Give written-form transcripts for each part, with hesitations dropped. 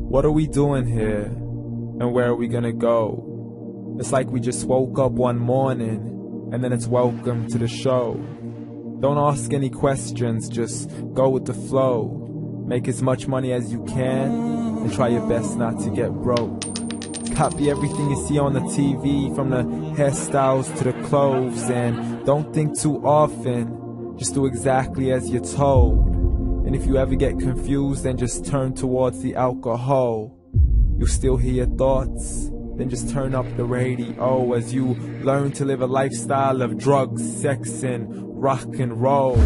What are we doing here? And where are we gonna go? It's like we just woke up one morning and then it's welcome to the show. Don't ask any questions, just go with the flow. Make as much money as you can and try your best not to get broke. Copy everything you see on the TV, from the hairstyles to the clothes, and don't think too often, just do exactly as you're told. And if you ever get confused, then just turn towards the alcohol. You still hear your thoughts? Then just turn up the radio as you learn to live a lifestyle of drugs, sex, and rock and roll.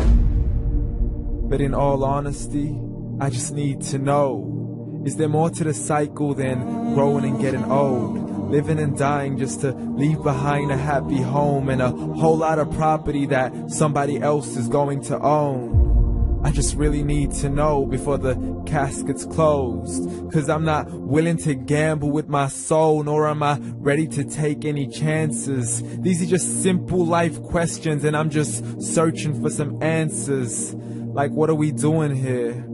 But in all honesty, I just need to know, is there more to the cycle than growing and getting old? Living and dying just to leave behind a happy home and a whole lot of property that somebody else is going to own. I just really need to know before the casket's closed, 'cause I'm not willing to gamble with my soul, nor am I ready to take any chances. These are just simple life questions and I'm just searching for some answers. Like, what are we doing here?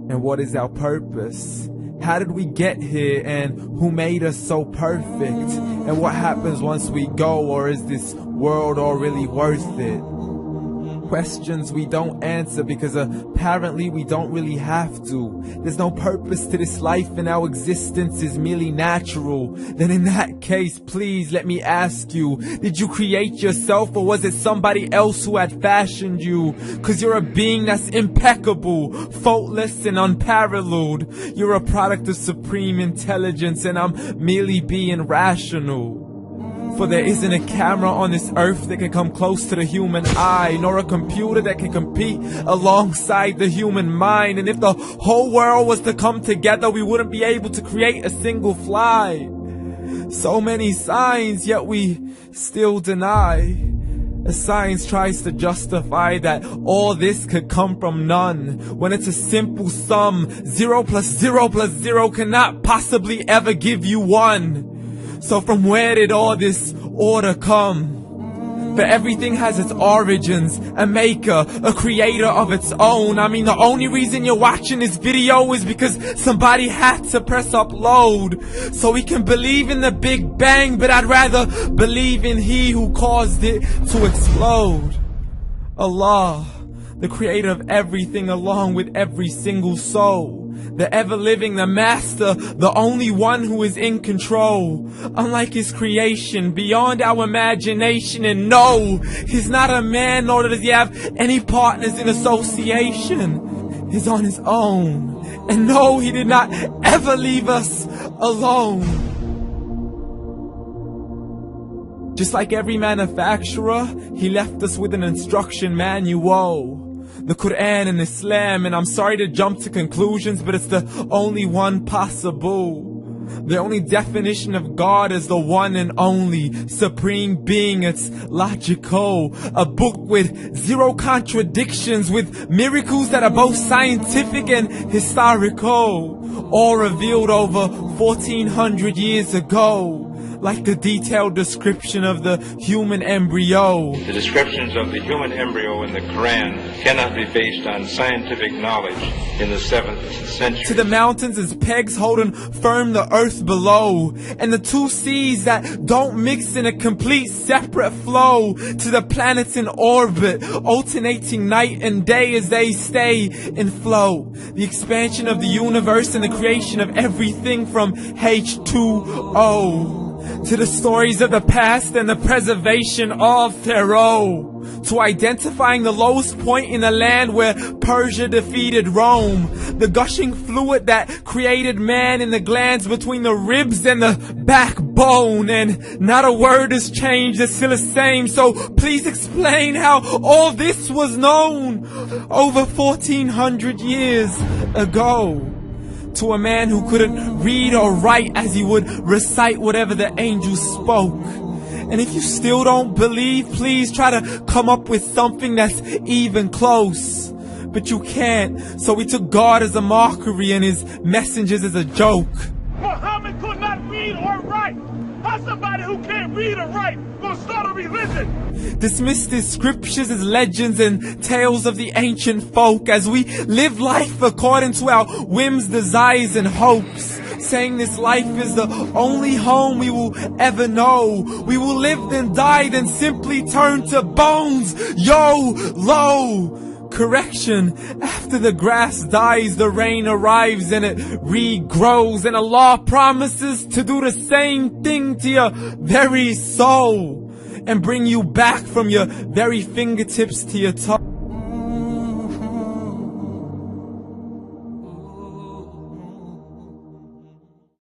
And what is our purpose? How did we get here, and who made us so perfect? And what happens once we go, or is this world all really worth it? Questions we don't answer because apparently we don't really have to. There's no purpose to this life and our existence is merely natural. Then in that case, please let me ask you, did you create yourself, or was it somebody else who had fashioned you? 'Cause you're a being that's impeccable, faultless and unparalleled. You're a product of supreme intelligence and I'm merely being rational. For there isn't a camera on this earth that can come close to the human eye, nor a computer that can compete alongside the human mind. And if the whole world was to come together, we wouldn't be able to create a single fly. So many signs, yet we still deny. As science tries to justify that all this could come from none, when it's a simple sum. 0 plus 0 plus 0 cannot possibly ever give you 1. So from where did all this order come? For everything has its origins, a maker, a creator of its own. I mean, the only reason you're watching this video is because somebody had to press upload. So we can believe in the Big Bang, but I'd rather believe in He who caused it to explode. Allah, the creator of everything along with every single soul. The ever-living, the master, the only one who is in control. Unlike his creation, beyond our imagination. And no, he's not a man, nor does he have any partners in association. He's on his own. And no, he did not ever leave us alone. Just like every manufacturer, he left us with an instruction manual. The Quran and Islam, and I'm sorry to jump to conclusions, but it's the only one possible. The only definition of God is the one and only supreme being. It's logical. A book with 0 contradictions, with miracles that are both scientific and historical, all revealed over 1400 years ago. Like the detailed description of the human embryo. The descriptions of the human embryo in the Quran cannot be based on scientific knowledge in the 7th century. To the mountains as pegs holding firm the earth below, and the 2 seas that don't mix in a complete separate flow. To the planets in orbit, alternating night and day as they stay in flow. The expansion of the universe and the creation of everything from H2O. To the stories of the past and the preservation of Pharaoh. To identifying the lowest point in the land where Persia defeated Rome. The gushing fluid that created man in the glands between the ribs and the backbone. And not a word has changed, it's still the same. So please explain how all this was known over 1400 years ago. To a man who couldn't read or write, as he would recite whatever the angels spoke. And if you still don't believe, please try to come up with something that's even close. But you can't, so we took God as a mockery and his messengers as a joke. Muhammad could not read or write. How's somebody who can't read or write gonna start a religion? Dismissed his scriptures as legends and tales of the ancient folk, as we live life according to our whims, desires and hopes. saying this life is the only home we will ever know. We will live then die then simply turn to bones. YOLO! Correction, after the grass dies, the rain arrives and it regrows, and Allah promises to do the same thing to your very soul and bring you back from your very fingertips to your toes.